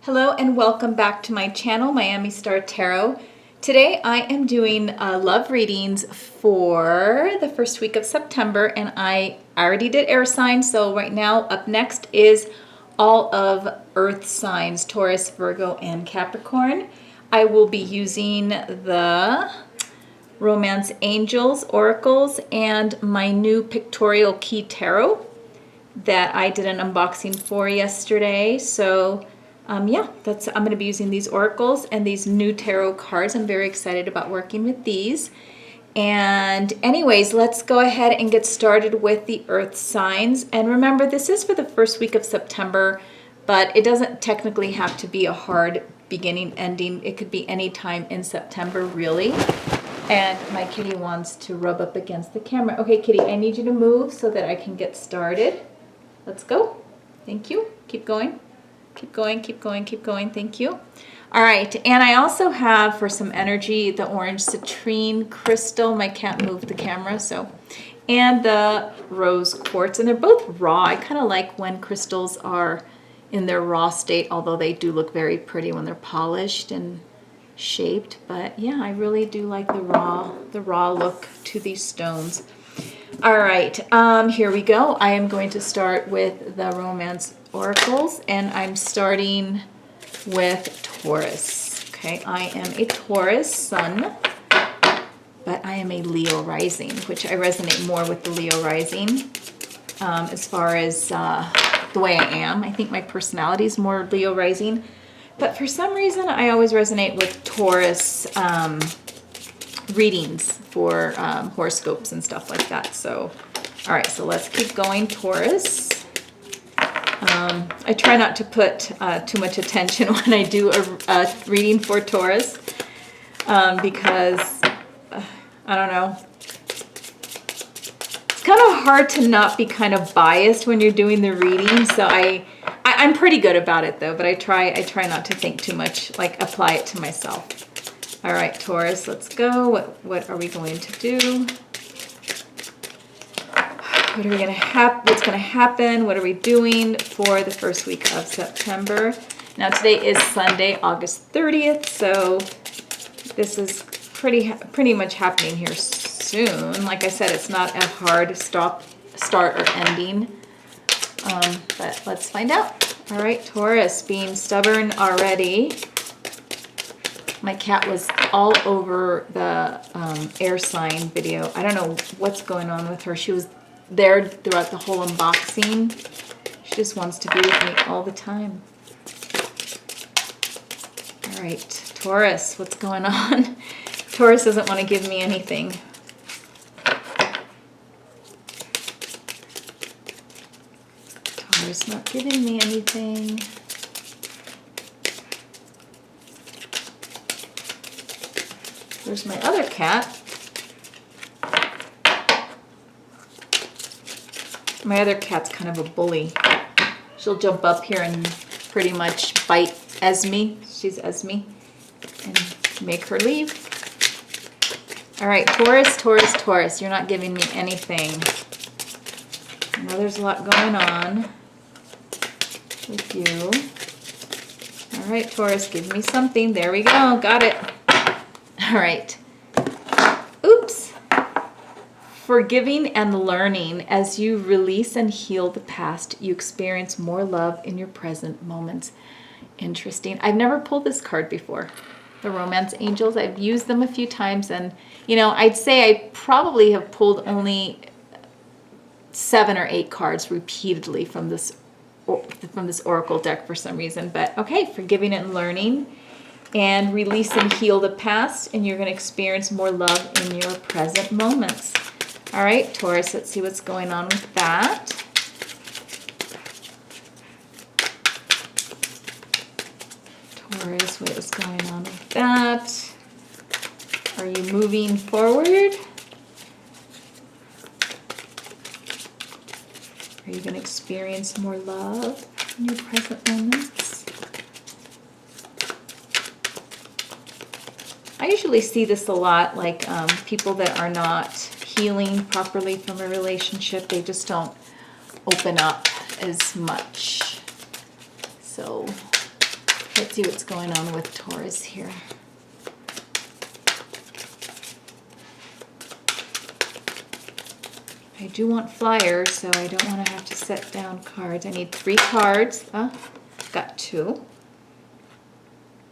Hello and welcome back to my channel, Miami Star Tarot. Today I am doing love readings for the first week of September, and I already did air signs, so right now up next is all of earth signs, Taurus, Virgo, and Capricorn. I will be using the Romance Angels, Oracles, and my new Pictorial Key Tarot that I did an unboxing for yesterday. So yeah, I'm going to be using these oracles and these new tarot cards. I'm very excited about working with these. And anyways, let's go ahead and get started with the earth signs. And remember, this is for the first week of September, but it doesn't technically have to be a hard beginning, ending. It could be any time in September, really. And my kitty wants to rub up against the camera. Okay, kitty, I need you to move so that I can get started. Let's go. Thank you. Keep going. Keep going, keep going, keep going. Thank you. All right, and I also have for some energy the orange citrine crystal. My cat moved the camera, so. And the rose quartz, and they're both raw. I kind of like when crystals are in their raw state, although they do look very pretty when they're polished and shaped. But yeah, I really do like the raw look to these stones. All right, here we go. I am going to start with the Romance Oracles, and I'm starting with Taurus. Okay, I am a Taurus sun, but I am a Leo rising, which I resonate more with the Leo rising as far as the way I am. I think my personality is more Leo rising, but for some reason I always resonate with Taurus readings for horoscopes and stuff like that. So, all right, so let's keep going, Taurus. I try not to put too much attention when I do a reading for Taurus because, I don't know, it's kind of hard to not be kind of biased when you're doing the reading. So I'm pretty good about it though, but I try not to think too much, like apply it to myself. All right, Taurus, let's go. What are we going to do? What's going to happen? What are we doing for the first week of September? Now today is Sunday, August 30th, so this is pretty much happening here soon. Like I said, it's not a hard start or ending, but let's find out. All right, Taurus, being stubborn already. My cat was all over the air sign video. I don't know what's going on with her. She was there throughout the whole unboxing. She just wants to be with me all the time. All right, Taurus, what's going on? Taurus doesn't want to give me anything. Taurus not giving me anything. There's my other cat. My other cat's kind of a bully. She'll jump up here and pretty much bite Esme. She's Esme. And make her leave. All right, Taurus, Taurus, Taurus. You're not giving me anything. I know there's a lot going on with you. All right, Taurus, give me something. There we go. Got it. All right. Oops. Forgiving and learning. As you release and heal the past, you experience more love in your present moments. Interesting. I've never pulled this card before. The Romance Angels. I've used them a few times, and you know, I'd say I probably have pulled only 7 or 8 cards repeatedly from this oracle deck for some reason. But okay, forgiving and learning. And release and heal the past, and you're going to experience more love in your present moments. All right, Taurus, let's see what's going on with that. Taurus, what is going on with that? Are you moving forward? Are you going to experience more love in your present moments? I usually see this a lot, like people that are not healing properly from a relationship. They just don't open up as much. So Let's see what's going on with Taurus here. I do want flyers, so I don't want to have to set down cards. I need 3 cards. Got 2.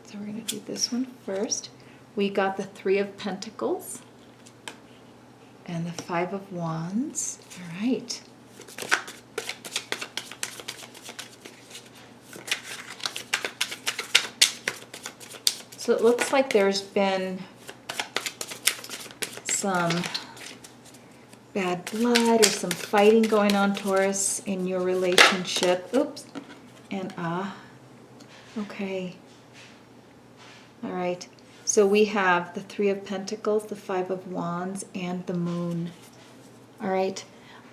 So we're going to do this one first. We got the 3 of Pentacles and the 5 of Wands. All right. So it looks like there's been some bad blood or some fighting going on, Taurus, in your relationship. Oops. And okay. All right. So we have the 3 of Pentacles, the 5 of Wands, and the Moon. All right.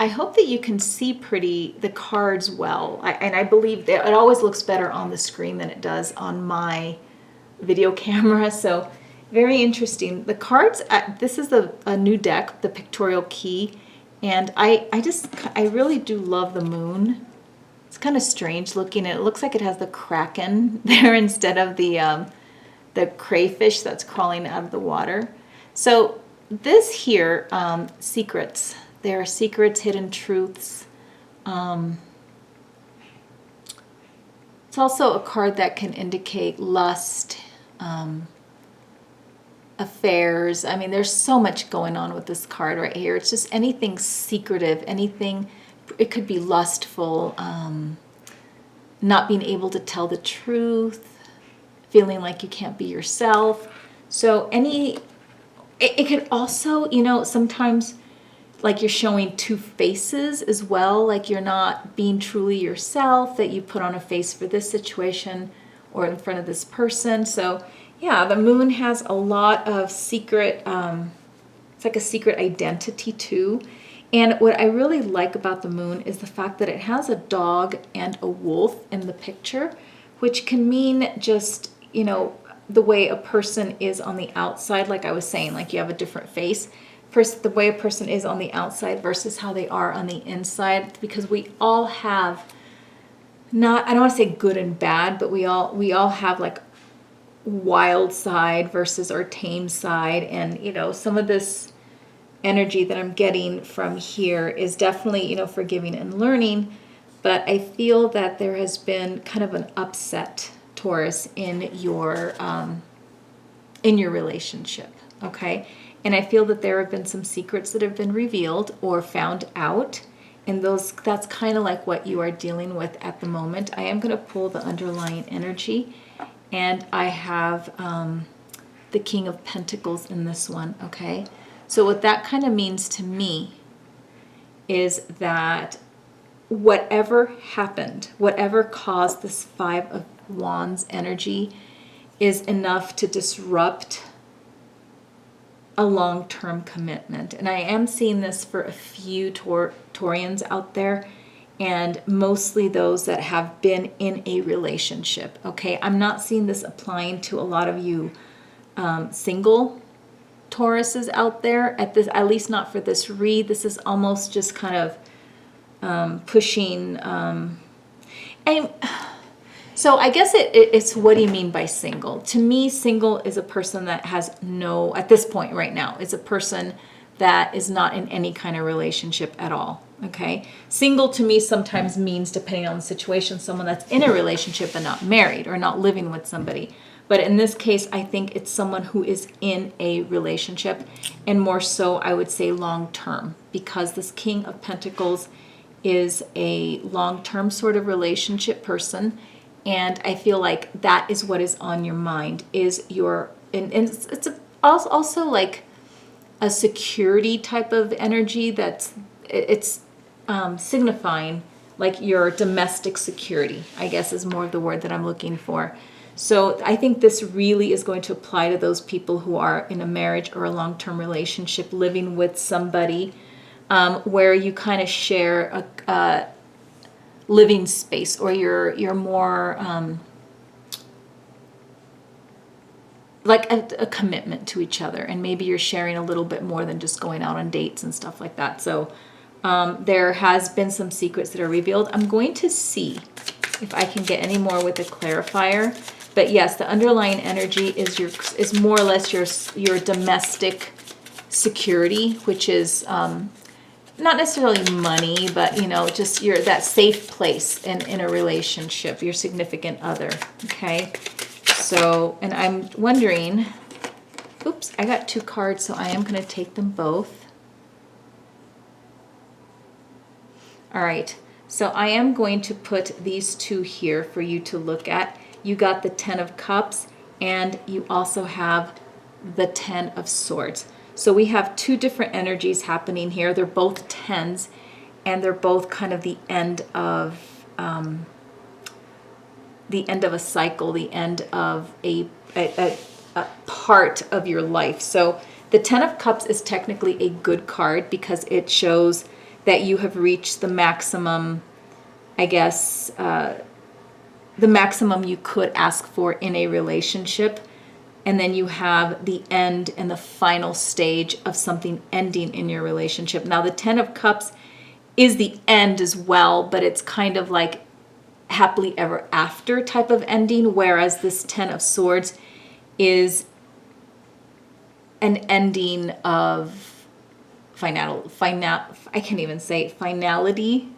I hope that you can see the cards well. And I believe that it always looks better on the screen than it does on my video camera. So very interesting. The cards, this is a new deck, the Pictorial Key, and I really do love the Moon. It's kind of strange looking. It looks like it has the Kraken there instead of the crayfish that's crawling out of the water. So this here, secrets. There are secrets, hidden truths. It's also a card that can indicate lust, affairs. I mean, there's so much going on with this card right here. It's just anything secretive, anything, it could be lustful, not being able to tell the truth, feeling like you can't be yourself. So it could also, you know, sometimes like you're showing 2 faces as well, like you're not being truly yourself, that you put on a face for this situation or in front of this person. So yeah, the Moon has a lot of secret, it's like a secret identity too. And what I really like about the Moon is the fact that it has a dog and a wolf in the picture, which can mean just, you know, the way a person is on the outside, like I was saying, like you have a different face. First, the way a person is on the outside versus how they are on the inside, because we all have I don't want to say good and bad, but we all have like wild side versus our tame side. And, you know, some of this energy that I'm getting from here is definitely, you know, forgiving and learning, but I feel that there has been kind of an upset, Taurus, in your relationship, okay? And I feel that there have been some secrets that have been revealed or found out, and that's kind of like what you are dealing with at the moment. I am going to pull the underlying energy, and I have the King of Pentacles in this one, okay? So what that kind of means to me is that whatever happened, whatever caused this 5 of Wands energy is enough to disrupt a long-term commitment. And I am seeing this for a few Taurians out there, and mostly those that have been in a relationship, okay? I'm not seeing this applying to a lot of you single Tauruses out there, at least not for this read. This is almost just kind of pushing. So I guess it's what do you mean by single? To me, single is a person that has at this point right now, is a person that is not in any kind of relationship at all, okay? Single to me sometimes means, depending on the situation, someone that's in a relationship but not married or not living with somebody. But in this case, I think it's someone who is in a relationship, and more so, I would say long-term, because this King of Pentacles is a long-term sort of relationship person. And I feel like that is what is on your mind, is and it's also like a security type of energy it's signifying like your domestic security, I guess is more of the word that I'm looking for. So I think this really is going to apply to those people who are in a marriage or a long-term relationship, living with somebody where you kind of share a living space, or you're more like a commitment to each other, and maybe you're sharing a little bit more than just going out on dates and stuff like that. So there has been some secrets that are revealed. I'm going to see if I can get any more with a clarifier. But yes, the underlying energy is more or less your domestic security, which is not necessarily money, but just that safe place in a relationship, your significant other. Okay, so, and I'm wondering, oops, I got 2 cards, so I am going to take them both. All right, so I am going to put these 2 here for you to look at. You got the 10 of Cups, and you also have the 10 of Swords. So we have 2 different energies happening here. They're both 10s, and they're both kind of the end of a cycle, the end of a part of your life. So the 10 of Cups is technically a good card because it shows that you have reached the maximum, I guess, the maximum you could ask for in a relationship. And then you have the end and the final stage of something ending in your relationship. Now, the 10 of Cups is the end as well, but it's kind of like happily ever after type of ending, whereas this 10 of Swords is an ending of I can't even say finality.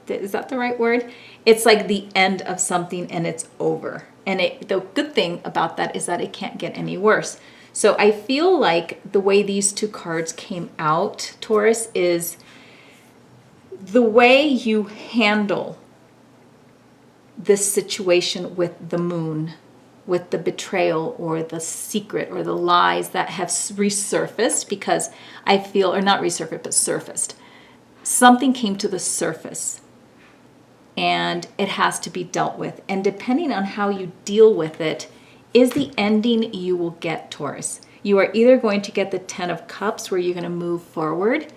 Is that the right word? It's like the end of something and it's over. And the good thing about that is that it can't get any worse. So I feel like the way these 2 cards came out, Taurus, is the way you handle this situation with the moon, with the betrayal or the secret or the lies that have resurfaced, because I feel, or not resurfaced, but surfaced. Something came to the surface and it has to be dealt with. And depending on how you deal with it is the ending you will get, Taurus. You are either going to get the 10 of Cups, where you're going to move forward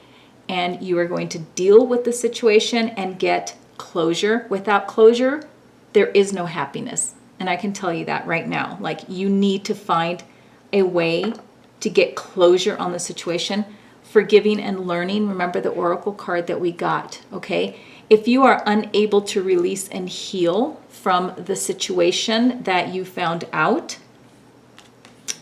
and you are going to deal with the situation and get closure. Without closure, there is no happiness. And I can tell you that right now. Like, you need to find a way to get closure on the situation. Forgiving and learning. Remember the oracle card that we got, okay? If you are unable to release and heal from the situation that you found out,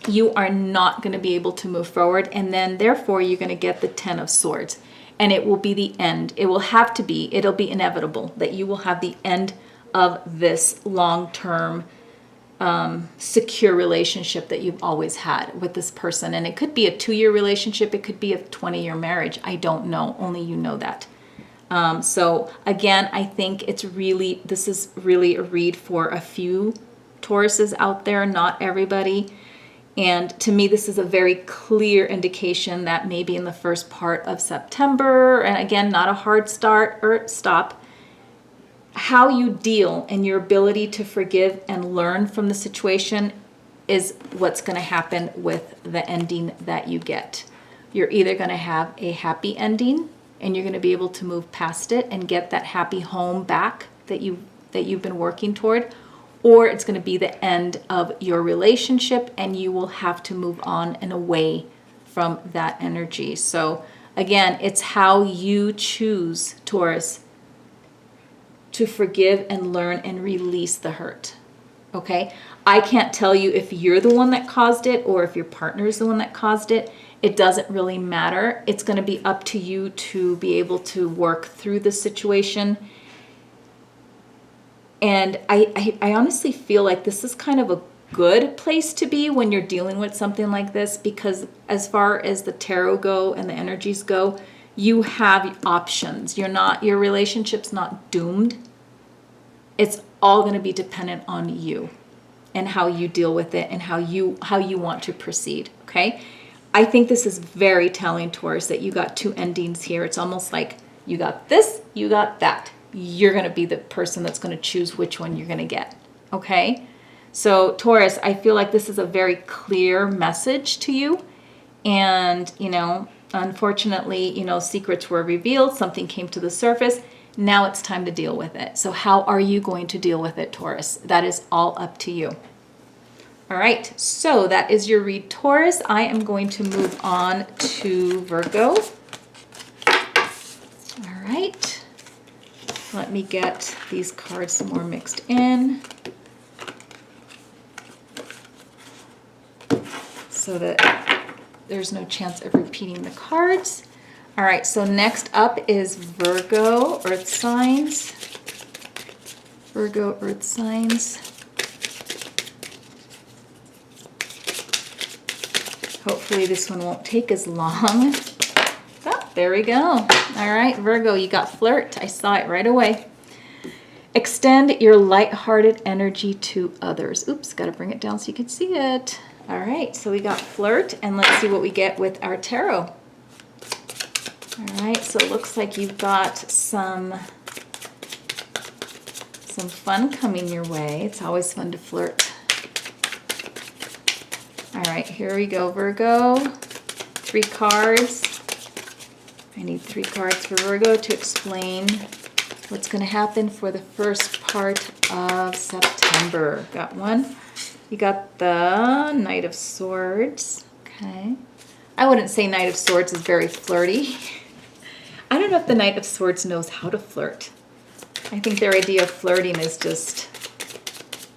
you are not going to be able to move forward. And then therefore you're going to get the 10 of Swords. And it will be the end. It will have to be, it'll be inevitable that you will have the end of this long-term secure relationship that you've always had with this person. And it could be a 2-year relationship. It could be a 20-year marriage. I don't know. Only you know that. So again, I think this is really a read for a few Tauruses out there, not everybody. And to me, this is a very clear indication that maybe in the first part of September, and again, not a hard start or stop, how you deal and your ability to forgive and learn from the situation is what's going to happen with the ending that you get. You're either going to have a happy ending and you're going to be able to move past it and get that happy home back that you've been working toward, or it's going to be the end of your relationship and you will have to move on and away from that energy. So again, it's how you choose, Taurus, to forgive and learn and release the hurt. Okay? I can't tell you if you're the one that caused it or if your partner is the one that caused it. It doesn't really matter. It's going to be up to you to be able to work through the situation. And I honestly feel like this is kind of a good place to be when you're dealing with something like this, because as far as the tarot go and the energies go, you have options. Your relationship's not doomed. It's all going to be dependent on you and how you deal with it and how you want to proceed, okay? I think this is very telling, Taurus, that you got 2 endings here. It's almost like you got this, you got that. You're going to be the person that's going to choose which one you're going to get, okay? So, Taurus, I feel like this is a very clear message to you. And, unfortunately, secrets were revealed. Something came to the surface. Now it's time to deal with it. So how are you going to deal with it, Taurus? That is all up to you. All right, so that is your read, Taurus. I am going to move on to Virgo. All right, let me get these cards some more mixed in. so that there's no chance of repeating the cards. All right, so next up is Virgo, earth signs. Virgo, earth signs. Hopefully this one won't take as long. Oh, there we go. All right, Virgo, you got flirt. I saw it right away. Extend your lighthearted energy to others. Oops, got to bring it down so you can see it. All right, so we got flirt, and let's see what we get with our tarot. All right, so it looks like you've got some fun coming your way. It's always fun to flirt. All right, here we go, Virgo. 3 cards. I need 3 cards for Virgo to explain what's going to happen for the first part of September. Got one. You got the Knight of Swords. Okay. I wouldn't say Knight of Swords is very flirty. I don't know if the Knight of Swords knows how to flirt. I think their idea of flirting is just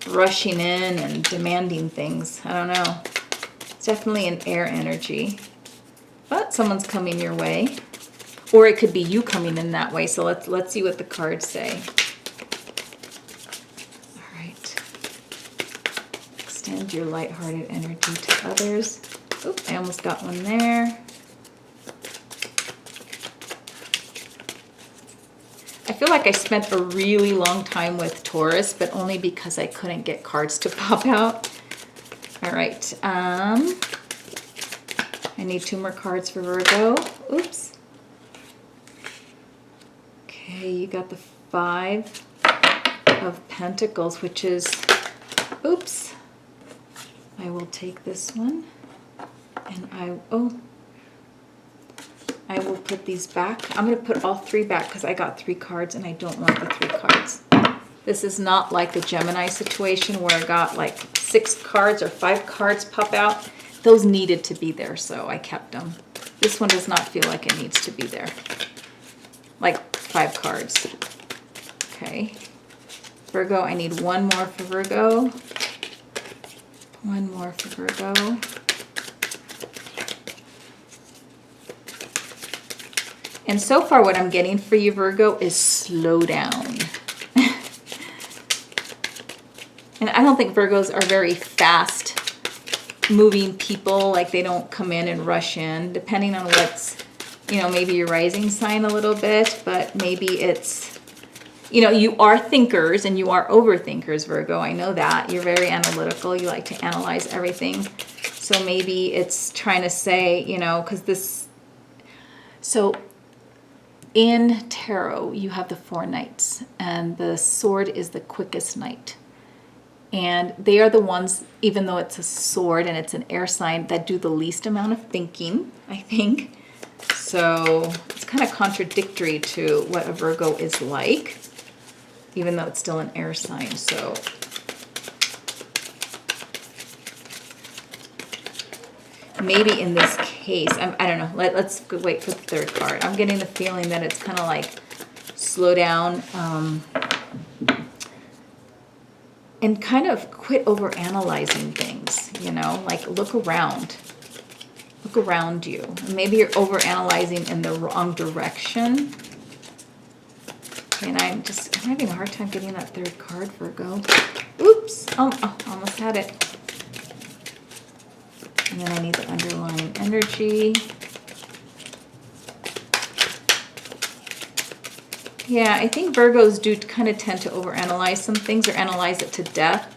rushing in and demanding things. I don't know. It's definitely an air energy. But someone's coming your way. Or it could be you coming in that way. So let's see what the cards say. All right. Extend your lighthearted energy to others. Oop, I almost got one there. I feel like I spent a really long time with Taurus, but only because I couldn't get cards to pop out. All right. I need 2 more cards for Virgo. Oops. Okay, you got the 5 of Pentacles, which is, oops. I will take this one, and I will put these back. I'm going to put all 3 back because I got 3 cards and I don't want the 3 cards. This is not like the Gemini situation where I got like 6 cards or 5 cards pop out. Those needed to be there, so I kept them. This one does not feel like it needs to be there. Like 5 cards. Okay. Virgo, I need 1 more for Virgo. 1 more for Virgo. And so far what I'm getting for you, Virgo, is slow down. And I don't think Virgos are very fast moving people. Like they don't come in and rush in, depending on what's, you know, maybe your rising sign a little bit, but maybe it's, you know, you are thinkers and you are overthinkers, Virgo. I know that. You're very analytical. You like to analyze everything. So maybe it's trying to say, you know, because this, so in tarot, you have the 4 knights, and the sword is the quickest knight. And they are the ones, even though it's a sword and it's an air sign, that do the least amount of thinking, I think. So it's kind of contradictory to what a Virgo is like, even though it's still an air sign. So maybe in this case, I don't know. Let's wait for the 3rd card. I'm getting the feeling that it's kind of like slow down and kind of quit over analyzing things, you know, like look around you. And maybe you're over analyzing in the wrong direction. And I'm having a hard time getting that 3rd card, Virgo. Oops. Oh, almost had it. And then I need the underlying energy. Yeah, I think Virgos do kind of tend to overanalyze some things or analyze it to death.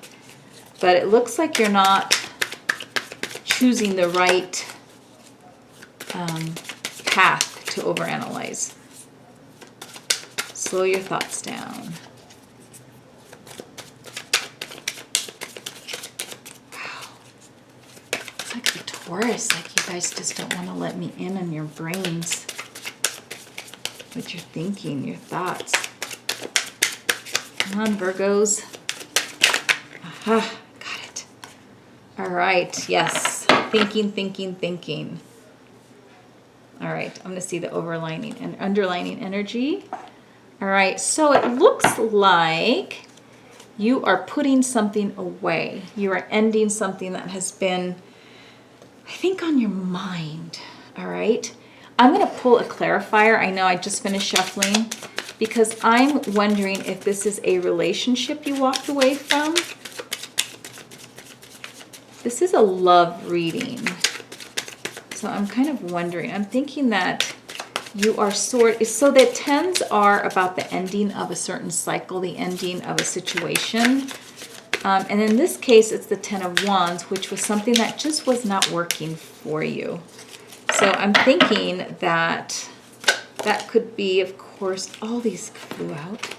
But it looks like you're not choosing the right path to overanalyze. Slow your thoughts down. It's like the Taurus, like you guys just don't want to let me in on your brains. What you're thinking, your thoughts. Come on, Virgos. Aha, got it. All right, yes. Thinking. All right, I'm going to see the overlining and underlining energy. All right, so it looks like you are putting something away. You are ending something that has been I think on your mind, all right? I'm going to pull a clarifier. I know I just finished shuffling because I'm wondering if this is a relationship you walked away from. This is a love reading. So I'm kind of wondering, I'm thinking that you are so the tens are about the ending of a certain cycle, the ending of a situation. And in this case, it's the 10 of Wands, which was something that just was not working for you. So I'm thinking that that could be, of course, all these flew out.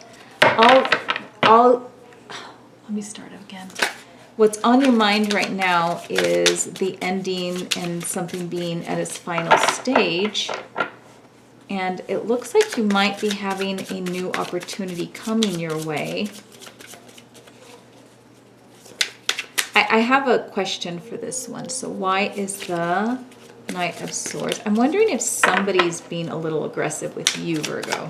Let me start again. What's on your mind right now is the ending and something being at its final stage. And it looks like you might be having a new opportunity coming your way. I have a question for this one. So why is the Knight of Swords? I'm wondering if somebody's being a little aggressive with you, Virgo.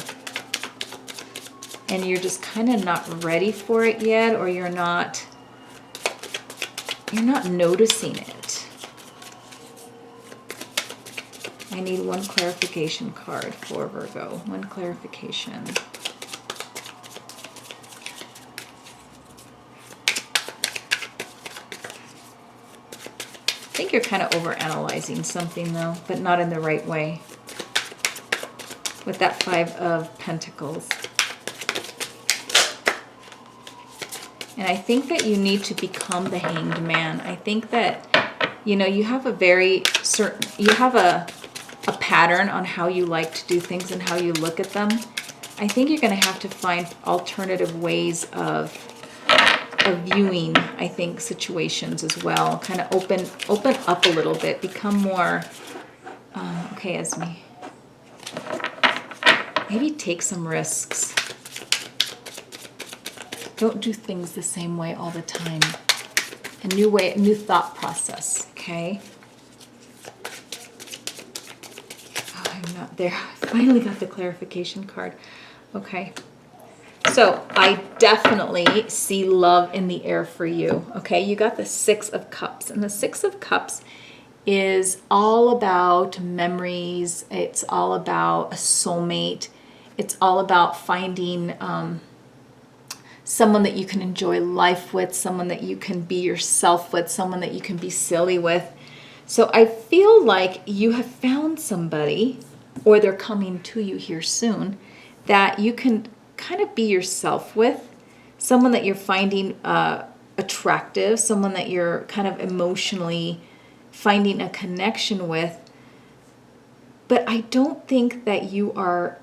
And you're just kind of not ready for it yet, or you're not noticing it. I need one clarification card for Virgo. One clarification. I think you're kind of overanalyzing something though, but not in the right way. With that 5 of Pentacles. And I think that you need to become the Hanged Man. I think that, you know, you have a very certain, you have a pattern on how you like to do things and how you look at them. I think you're going to have to find alternative ways of viewing, I think, situations as well. Kind of open up a little bit, become more, okay, Esme. Maybe take some risks. Don't do things the same way all the time. A new way, a new thought process, okay? Oh, I'm not there. I finally got the clarification card. Okay. So I definitely see love in the air for you, okay? You got the 6 of Cups, and the 6 of Cups is all about memories. It's all about a soulmate. It's all about finding someone that you can enjoy life with, someone that you can be yourself with, someone that you can be silly with. So I feel like you have found somebody, or they're coming to you here soon, that you can kind of be yourself with, someone that you're finding attractive, someone that you're kind of emotionally finding a connection with. But I don't think that you are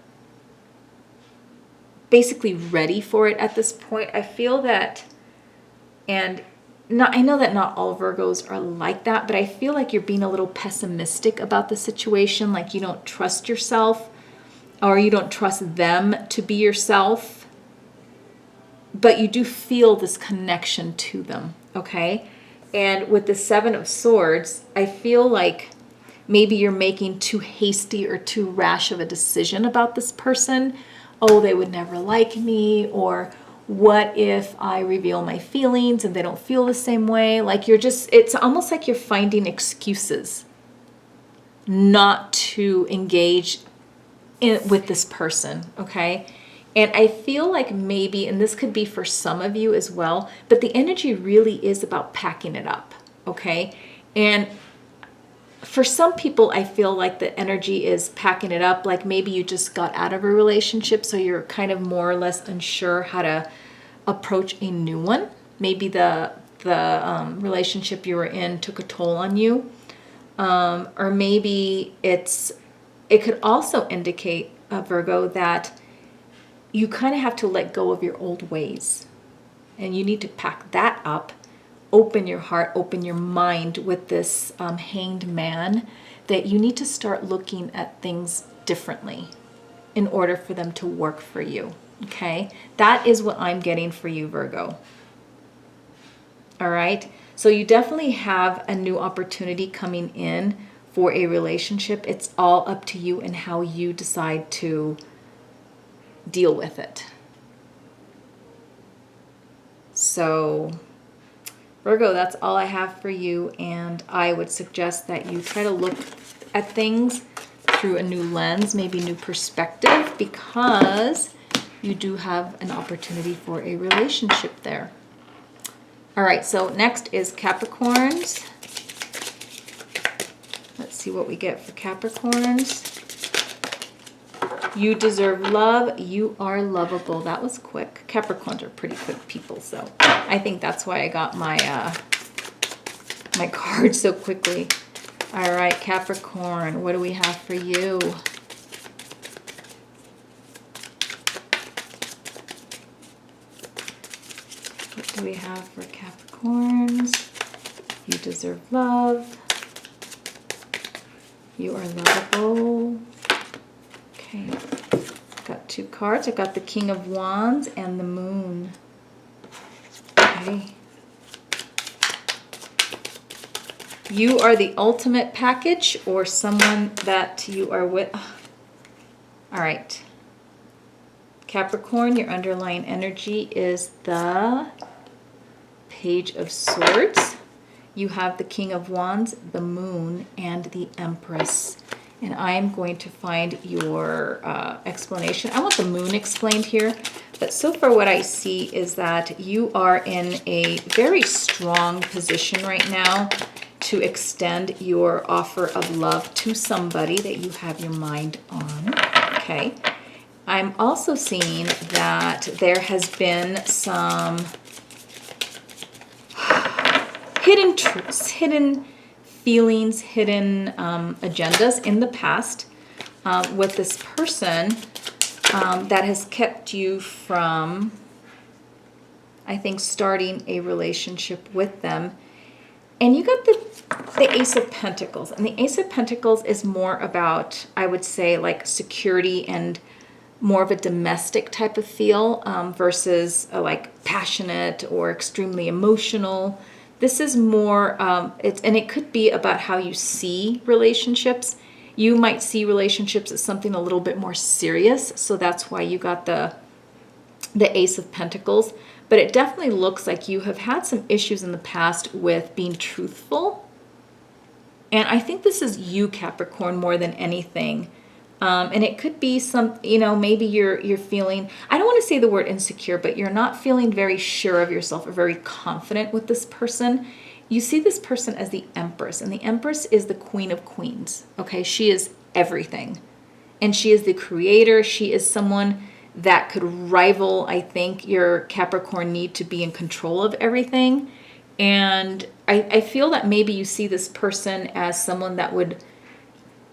basically ready for it at this point. I feel that, and I know that not all Virgos are like that, but I feel like you're being a little pessimistic about the situation, like you don't trust yourself, or you don't trust them to be yourself, but you do feel this connection to them, okay? And with the 7 of Swords, I feel like maybe you're making too hasty or too rash of a decision about this person. Oh, they would never like me, or what if I reveal my feelings and they don't feel the same way? Like it's almost like you're finding excuses not to engage with this person, okay? And I feel like maybe, and this could be for some of you as well, but the energy really is about packing it up, okay? And for some people, I feel like the energy is packing it up, like maybe you just got out of a relationship, so you're kind of more or less unsure how to approach a new one. Maybe the relationship you were in took a toll on you. Or maybe it could also indicate, Virgo, that you kind of have to let go of your old ways. And you need to pack that up, open your heart, open your mind with this Hanged Man, that you need to start looking at things differently in order for them to work for you, okay? That is what I'm getting for you, Virgo. All right? So you definitely have a new opportunity coming in for a relationship. It's all up to you and how you decide to deal with it. So, Virgo, that's all I have for you, and I would suggest that you try to look at things through a new lens, maybe new perspective, because you do have an opportunity for a relationship there. All right, so next is Capricorns. Let's see what we get for Capricorns. You deserve love. You are lovable. That was quick. Capricorns are pretty quick people, so I think that's why I got my my card so quickly. All right, Capricorn, what do we have for you? What do we have for Capricorns? You deserve love. You are lovable. Okay, got two cards. I got the King of Wands and the Moon. Okay. You are the ultimate package, or someone that you are with. All right. Capricorn, your underlying energy is the Page of Swords. You have the King of Wands, the Moon, and the Empress. And I'm going to find your explanation. I want the Moon explained here. But so far what I see is that you are in a very strong position right now to extend your offer of love to somebody that you have your mind on. Okay. I'm also seeing that there has been some hidden truths, hidden feelings, hidden agendas in the past with this person that has kept you from, I think, starting a relationship with them. And you got the Ace of Pentacles. And the Ace of Pentacles is more about, I would say, like security and more of a domestic type of feel versus like passionate or extremely emotional. This is more, and it could be about how you see relationships. You might see relationships as something a little bit more serious. So that's why you got the Ace of Pentacles. But it definitely looks like you have had some issues in the past with being truthful. And I think this is you, Capricorn, more than anything. And it could be some, maybe you're feeling, I don't want to say the word insecure, but you're not feeling very sure of yourself or very confident with this person. You see this person as the Empress, and the Empress is the Queen of Queens. Okay, she is everything. And she is the creator. She is someone that could rival, I think, your Capricorn need to be in control of everything. And I feel that maybe you see this person as someone that would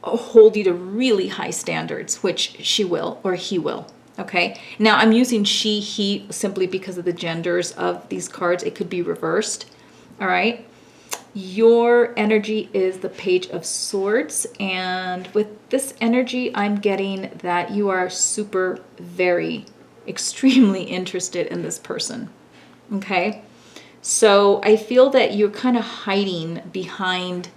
hold you to really high standards, which she will or he will. Okay. Now I'm using she, he simply because of the genders of these cards. It could be reversed. All right. Your energy is the Page of Swords. And with this energy, I'm getting that you are super, very, extremely interested in this person. Okay. So I feel that you're kind of hiding behind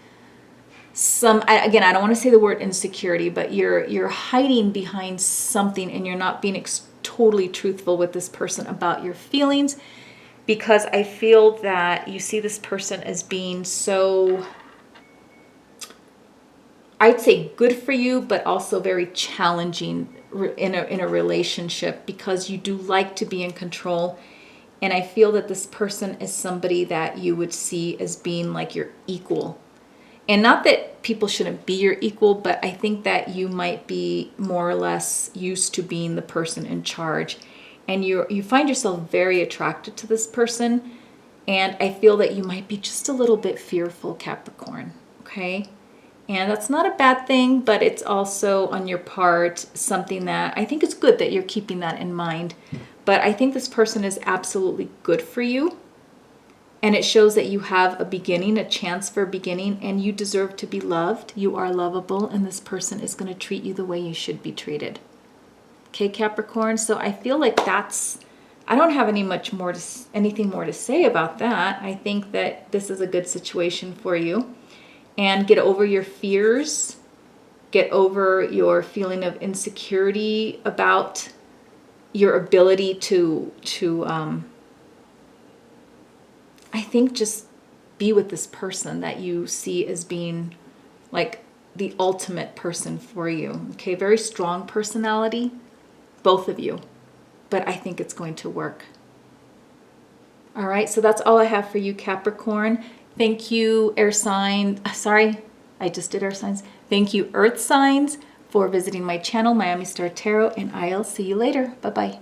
some, again, I don't want to say the word insecurity, but you're hiding behind something, and you're not being totally truthful with this person about your feelings, because I feel that you see this person as being so, I'd say good for you, but also very challenging in a relationship, because you do like to be in control. And I feel that this person is somebody that you would see as being like your equal. And not that people shouldn't be your equal, but I think that you might be more or less used to being the person in charge. And you find yourself very attracted to this person. And I feel that you might be just a little bit fearful, Capricorn. Okay? And that's not a bad thing, but it's also on your part something that I think it's good that you're keeping that in mind. But I think this person is absolutely good for you. And it shows that you have a beginning, a chance for a beginning, and you deserve to be loved. You are lovable, and this person is going to treat you the way you should be treated. Okay, Capricorn? So I feel like I don't have anything more to say about that. I think that this is a good situation for you. And get over your fears. Get over your feeling of insecurity about your ability to I think just be with this person that you see as being like the ultimate person for you. Okay, very strong personality, both of you. But I think it's going to work. All right, so that's all I have for you, Capricorn. Thank you, air sign. Sorry, I just did air signs. Thank you, earth signs, for visiting my channel, Miami Star Tarot, and I'll see you later. Bye-bye.